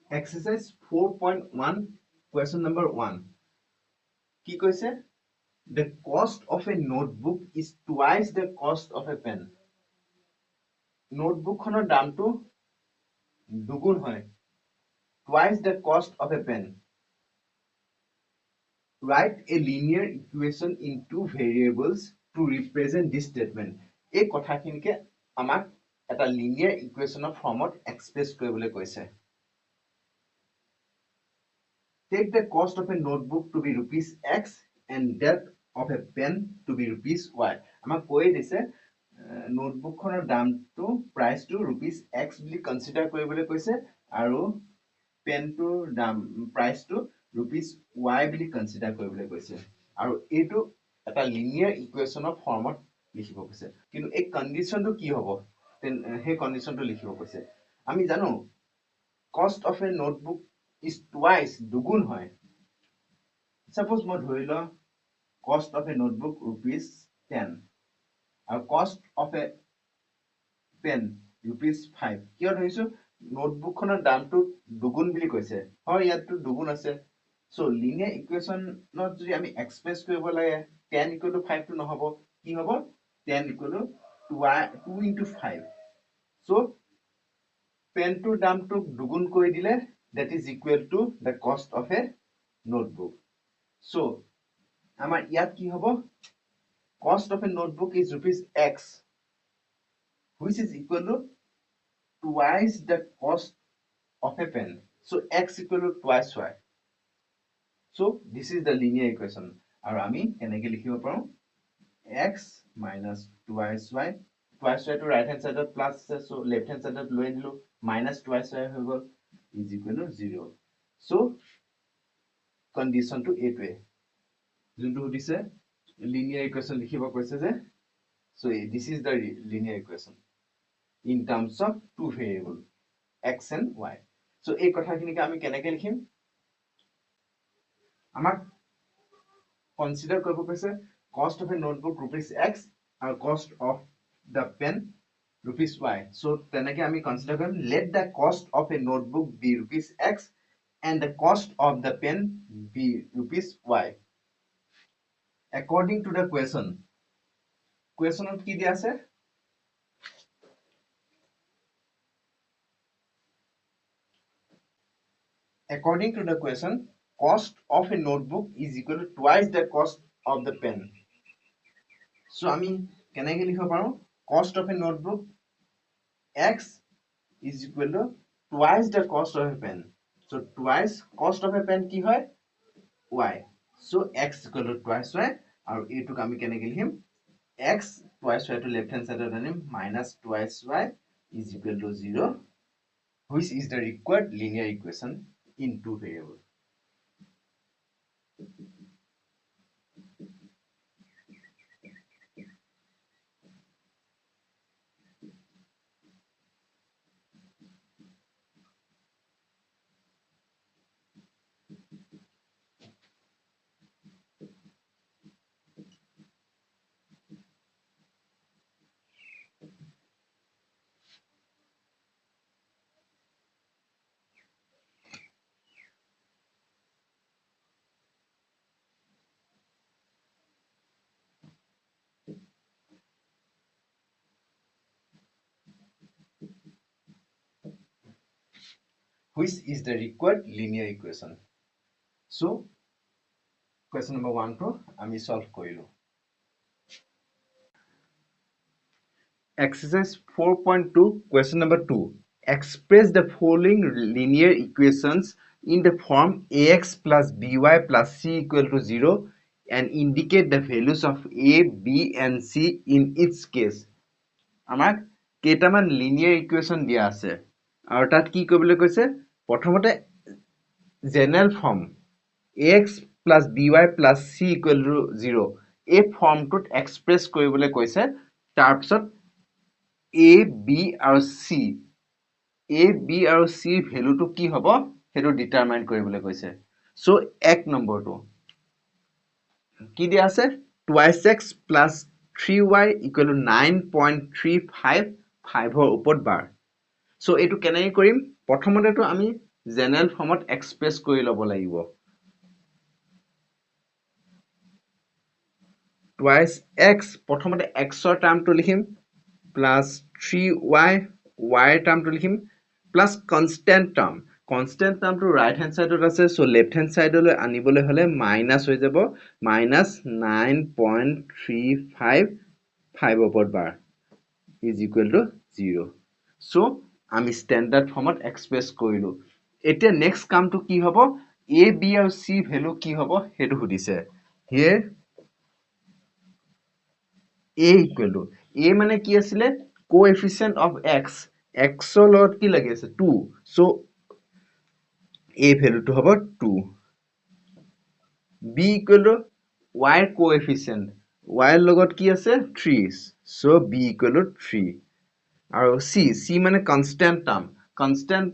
Exercise 4.1 question number 1 কি কৈছে the cost of a notebook is twice the cost of a pen notebook খনৰ দামটো দুগুণ হয় twice the cost of a pen write a linear equation in two variables to represent this statement এই কথাখিনিকে আমাক এটা linear equation ফৰ্মত express কৰিবলৈ কৈছে take the cost of a notebook to be rupees x and that of a pen to be rupees y আমাক কৈ দিছে নোটবুক খনৰ দামটো প্ৰাইসটো rupees x বুলি কনসিডাৰ কৰিবলৈ কৈছে আৰু পেনটোৰ দাম প্ৰাইসটো rupees y বুলি কনসিডাৰ কৰিবলৈ কৈছে আৰু এইটো এটা লিনিয়াৰ ইকুৱেচনৰ ফৰ্মত লিখিব কৈছে কিন্তু এই কন্ডিশনটো কি হ'ব হে কন্ডিশনটো লিখিব কৈছে আমি জানো cost of a notebook is twice দুগুণ হয় suppose মই ধৰিলো cost of a notebook rupees 10 আৰু cost of a pen rupees 5 কিয় ধৰিছো নোটবুক খনৰ দামটো দুগুণ বুলি কৈছে হয় ইয়াতো দুগুণ আছে সো লিনিয়াৰ ইকুৱেচনত যদি আমি এক্সপ্ৰেছ কৰিব লাগে 10 = 5 টো নহব কি হ'ব 10 = 2 into 5 সো পেনটোৰ দামটো দুগুণ কৰি দিলে that is equal to the cost of a notebook so আমাৰ ইয়াত কি হ'ব cost of a notebook is rupees x which is equal to twice the cost of a pen so x equal to twice y so this is the linear equation আৰু আমি এনেকৈ লিখিব পাৰো x minus twice y twice y to right hand side plus so left hand side লৈ দিলো minus twice y হৈ গল is equal to 0 so condition to এইটোৱে যোনটো দিছে linear equation লিখিব কৈছে যে so this is the linear equation in terms of two variable x and y so এই কথাখিনিকে আমি কেনেকৈ লিখিম আমাক consider কৰিব কৈছে cost of a notebook rupees x and cost of the pen rupees y so তেনেকৈ আমি consider কৰিম let the cost of a notebook be rupees x and the cost of the pen be rupees y according to the questionত কি দিয়া আছে according to the question cost of a notebook is equal to twice the cost of the pen so আমি কেনেকৈ লিখিব পাৰো cost of a notebook x is equal to twice the cost of a pen so twice cost of a pen কি হয় y so x equal to twice y আৰু এইটোক আমি কেনেকৈ লিখিম x twice y to left hand side আনিম minus twice y is equal to 0 which is the required linear equation in two variables which is the required linear equation. So, question number 1 to আমি solve কৰিলো. Exercise 4.2 question number 2. Express the following linear equations in the form ax plus by plus c equal to 0 and indicate the values of a, b and c in each case. আমাক কেইটামান linear equation দিয়া আছে আৰু তাত কি কৰিবলৈ কৈছে প্ৰথমতে general form ax plus by plus c equal to 0 এই ফৰ্মটোত এক্সপ্ৰেছ কৰিবলৈ কৈছে তাৰপিছত a b আৰু c a b আৰু c ভ্যালুটো কি হ'ব হেটো ডিটাৰমাইন কৰিবলৈ কৈছে সো এক নম্বৰটো কি দিয়া আছে twice x plus 3y equal to 9.355 ৰ ওপৰত বাৰ সো এটো কেনেকৈ কৰিম প্ৰথমতে তো আমি জেনেৰেল ফৰ্মত এক্সপ্ৰেছ কৰি ল'ব লাগিব টুৱাইচ এক্স প্ৰথমতে এক্সৰ টাৰ্মটো লিখিম প্লাছ 3y ৰ টাৰ্মটো লিখিম প্লাছ কনষ্টেণ্ট টাৰ্মটো ৰাইট হেণ্ড চাইডত আছে চ' লেফ্ট হেণ্ড চাইডলৈ আনিবলৈ হ'লে মাইনাছ হৈ যাব মাইনাছ 9.355 ওপৰত বাৰ ইজ ইকুৱেল টু 0 চ' আমি ষ্টেণ্ডাৰ্ড ফৰ্মত এক্সপ্ৰেছ কৰিলোঁ এতিয়া নেক্সট কামটো কি হ'ব এ বি আৰু চি ভেলু কি হ'ব সেইটো সুধিছে হিয়াৰ a equal to a মানে কি আছিলে coefficient of x ৰ লগত কি লাগি আছে 2 so a ভ্যালুটো হ'ব 2 b equal to y coefficient y ৰ লগত কি আছে 3 so b equal to 3 আৰু c মানে constant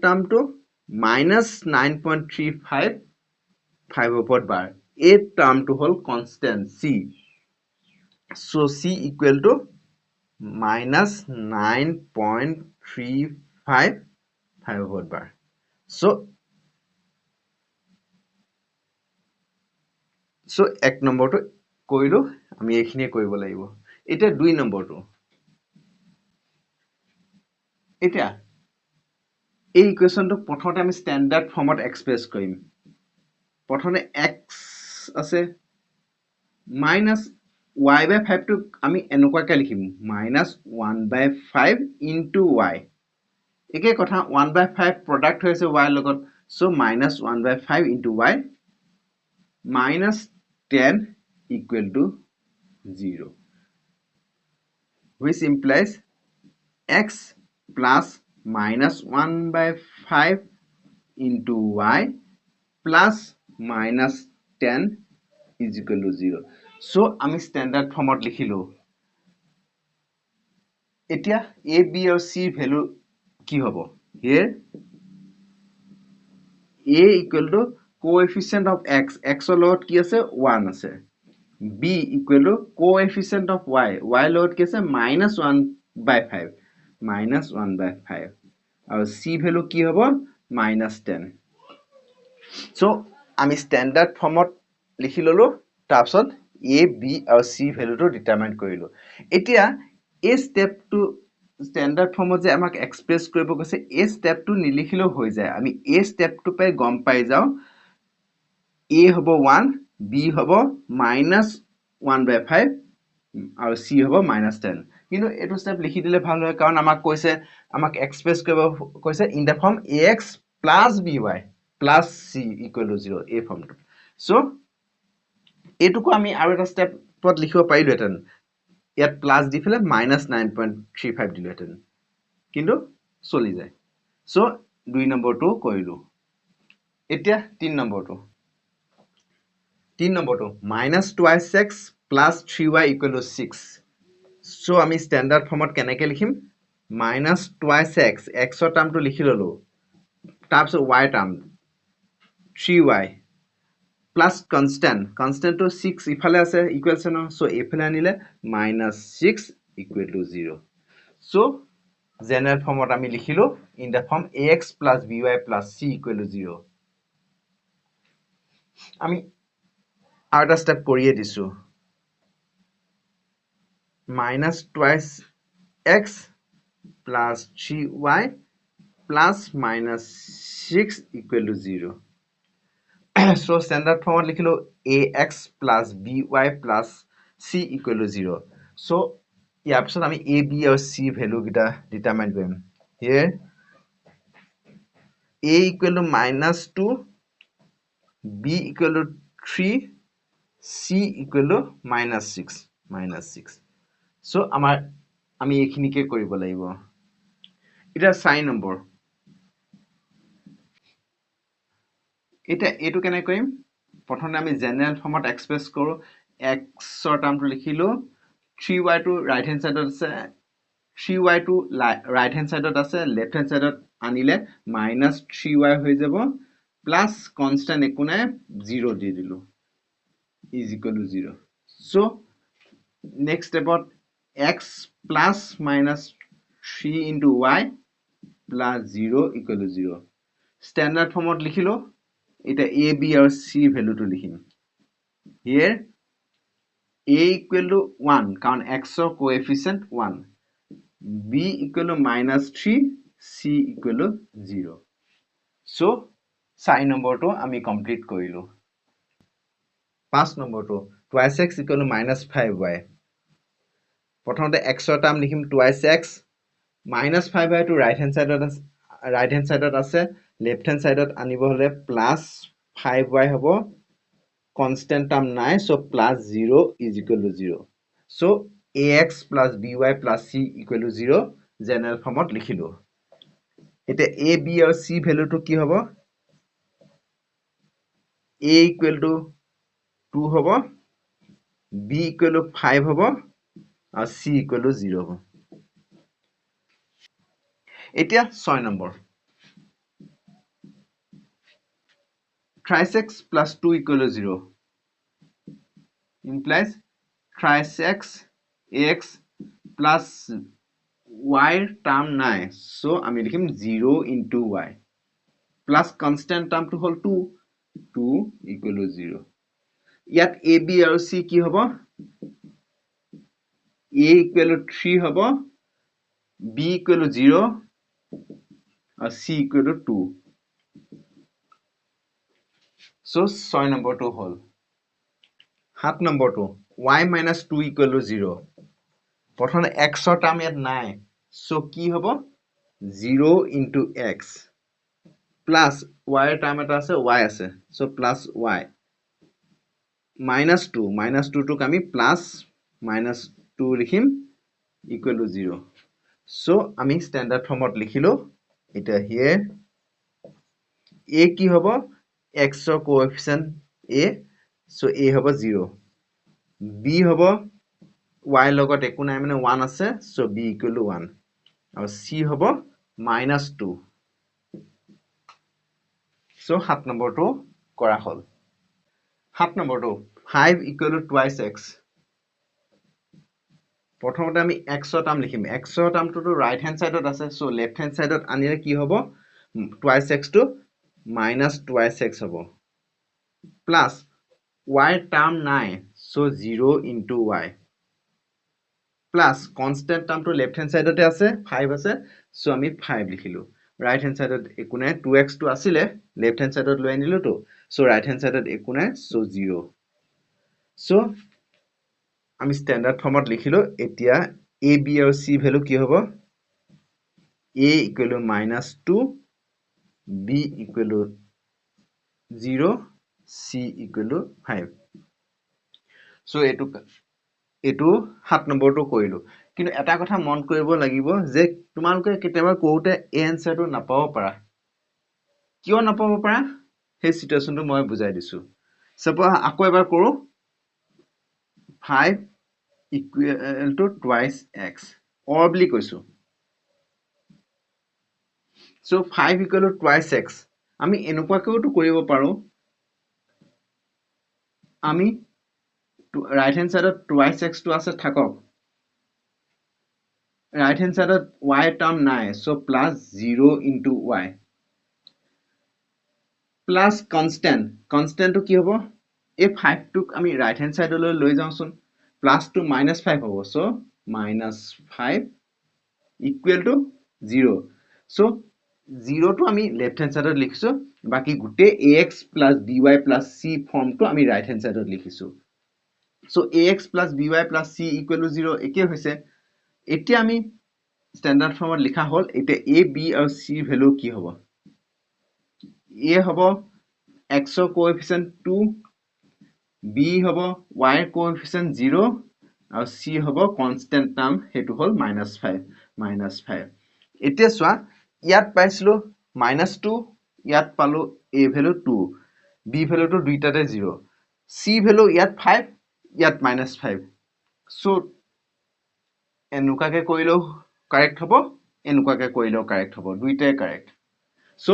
termটো minus 9.355 ওপৰত বাৰ এই টাৰ্মটো হ'ল constant c so c equal to minus 9.355 ওপৰত বাৰ so এক নম্বৰটো কৰিলো আমি এইখিনিয়ে কৰিব লাগিব এতিয়া দুই নম্বৰটো এতিয়া এই ইকুৱেশ্যনটো প্ৰথমতে আমি ষ্টেণ্ডাৰ্ড ফৰ্মত এক্সপ্ৰেছ কৰিম প্ৰথমে x আছে minus y/5 টো আমি এনেকুৱাকৈ লিখিম minus 1/5 into y একে কথা 1/5 প্ৰডাক্ট হৈছে y লগত so minus 1/5 into y minus 10 equal to 0 which implies x plus minus 1/5 into y plus minus 10 is equal to 0 so আমি standard ফৰ্মত লিখিলো এতিয়া a b আৰু c ভ্যালু কি হ'ব here a equal to coefficient of x ৰ লগত কি আছে 1 আছে b equal to coefficient of y ৰ লগত কি আছে minus 1/5 আৰু c ভ্যালু কি হ'ব minus 10 so আমি standard ফৰ্মত লিখি ললো তাৰপিছত a b আৰু c ভ্যালুটো ডিটাৰমাইন কৰিলো এতিয়া এই স্টেপটো ষ্টেণ্ডাৰ্ড ফৰ্মত যে আমাক এক্সপ্ৰেছ কৰিব কৈছে এই স্টেপটো নিলিখিলেও হৈ যায় আমি এই স্টেপটো পাই গম পাই যাও a হ'ব 1 b হ'ব minus 1/5 আৰু c হ'ব minus 10 কিন্তু এইটো স্টেপ লিখি দিলে ভাল হয় কাৰণ আমাক কৈছে আমাক এক্সপ্ৰেছ কৰিব কৈছে in the form ax plus by plus c equal to 0 এই ফৰ্মটো so এটুকু আমি আৰু এটা স্টেপত লিখিব পাৰিলোহেঁতেন ইয়াত প্লাস দি ফেলে minus 9.35 দিলোহেঁতেন কিন্তু চলি যায় so দুই নম্বৰটো কৰিলো এতিয়া তিন নম্বৰটো minus 2x plus 3y equal to 6 so আমি standard ফৰ্মত কেনেকৈ লিখিম minus 2x x ৰ টাৰ্মটো লিখি ললো তাৰপিছত y term 3y plus constant to 6 ইফালে আছে ইকুৱেশ্যন so এফালে আনিলে minus 6 equal to 0 so general ফৰ্মত আমি লিখিলো in the form ax plus by plus c equal to 0 আমি আৰু এটা স্টেপ কৰিয়ে দিছো minus twice x plus 3y plus minus 6 equal to 0 so standard form লিখিলো ax plus by plus c equal to 0 so ইয়াৰ পিছত আমি a b আৰু c value গিটা ডিটাৰমাইন কৰিম here a equal to minus 2 b equal to 3 c equal to minus 6 so আমাৰ আমি এইখিনিকে কৰিব লাগিব এটা 4 নম্বৰ এটা এটো কেনে কৰিম প্ৰথমে আমি জেনাৰেল ফৰ্মত এক্সপ্ৰেছ কৰো x ৰ টাৰ্মটো লিখিলো 3y টো ৰাইট হেণ্ড সাইডত আছে 3y টো ৰাইট হেণ্ড সাইডত আছে লেফট হেণ্ড সাইডত আনিলে minus 3y হৈ যাব প্লাস কনস্ট্যান্ট একো নাই 0 দি দিলো is equal to 0 so next stepত x plus minus 3 into y plus 0 equal to 0 standard ফর্মত লিখিলো এটা a b আৰু c ভ্যালুটো লিখিম here a equal to 1 কাৰণ x ৰ coefficient 1 b equal to -3 c equal to 0 so 4 নম্বৰটো আমি কমপ্লিট কৰিলো 5 নম্বৰটো twice x equal to -5y প্ৰথমতে x ৰ টাৰ্ম লিখিম twice x -5y টো ৰাইট হ্যান্ড সাইডত আছে লেফট হ্যান্ড সাইডত আনিব হলে +5y হ'ব constant term নাই so +0 is equal to 0 so ax plus by plus c equal to 0 general formত লিখিলো এটা a b আৰু c value টো কি হ'ব a equal to 2 হ'ব b equal to 5 হ'ব আৰু c equal to 0 হ'ব এতিয়া 6 number thrice x plus 2 equal to 0 implies thrice x ax plus y term নাই so আমি লিখিম 0 into y plus constant term to hall 2 equal to 0 ইয়াত a b আৰু c কি হ'ব a equal to 3 হ'ব b equal to 0 আৰু c equal to 2 so 6 নম্বৰটো হল 7 নম্বৰটো y minus 2 equal to 0 প্ৰথমে x ৰ টাৰ্ম ইয়াত নাই so কি হ'ব 0 into x plus y ৰ টাৰ্ম এটা আছে y আছে so plus y minus 2 টোক আমি plus minus 2 লিখিম equal to 0 so আমি standard formত লিখিলো এটা here a কি হ'ব x ৰ coefficient a so a হ'ব 0 b হ'ব y লগত একো নাই মানে 1 আছে so b equal to 1 আৰু c হ'ব -2 so 7 নম্বৰটো কৰা হল 7 নম্বৰটো 5 equal to twice x প্ৰথমতে আমি x ৰ টাৰ্ম লিখিম x ৰ টাৰ্মটো ৰাইট হ্যান্ড সাইডত আছে so লেফট হ্যান্ড সাইডত আনিলে কি হ'ব twice x টো -twice x হ'ব plus y টাৰ্ম নাই so 0 into y plus constant টাৰ্মটো লেফট হ্যান্ড সাইডতে আছে 5 আছে so আমি 5 লিখিলো ৰাইট হ্যান্ড সাইডত একো নাই 2x টো আছিল লেফট হ্যান্ড সাইডত লৈ আনিলো তো so ৰাইট হ্যান্ড সাইডত একো নাই so 0 so আমি স্ট্যান্ডাৰ্ড ফৰ্মত লিখিলো এতিয়া a b আৰু c ভ্যালু কি হ'ব a equal to -2 b equal to 0 c equal to 5 so এটো 7 নম্বৰটো কৰিলো কিন্তু এটা কথা মন কৰিব লাগিব যে তোমালোকে কেতিয়াবা কোতে এই আনসাৰটো নাপাব পাৰা কিয় নাপাব পাৰা সেই সিচুৱেচনটো মই বুজাই দিছো সপোজ আকৌ এবাৰ কৰো 5 equal to twice x or বুলি কৈছো so 5 equal to twice x আমি এনেকুৱাকেও তো কৰিব পাৰো আমি right hand side twice x to আছে থাকক right hand side y term নাই so plus 0 into y plus constant to কি হ'ব এই 5 টোক আমি right hand side লৈ যাওঁচোন plus to -5 হ'ব so -5 equal to 0 so 0 to আমি left hand side লিখিছো বাকি গুটে ax plus by plus c form to আমি right hand side লিখিছো so ax plus by plus c equal to 0 একে হৈছে এতিয়া আমি স্ট্যান্ডার্ড ফর্মত লিখা হল এটা a b আৰু c ভ্যালু কি হ'ব a হ'ব x ৰ coefficient 2 b হ'ব y ৰ coefficient 0 আৰু c হ'ব constant term হেতু হল -5 এতিয়া সোয়া ইয়াত পাইছিলো -2 ইয়াত পালো a ভ্যালু 2 b ভ্যালু তো দুইটাতে 0 c ভ্যালু ইয়াত 5 ইয়াত -5 so এনুকাকে কৰিলেও কাৰেক্ট হ'ব এনুকাকে কৰিলেও কাৰেক্ট হ'ব দুইটাই কাৰেক্ট so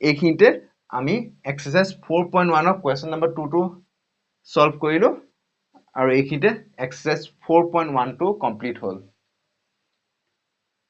এইখিনিতে আমি এক্সাৰসাইজ 4.1 অফ কোয়েশ্চন নাম্বাৰ 2 টো সলভ কৰিলো আৰু এইখিনিতে এক্সাৰসাইজ 4.1 টো কমপ্লিট হল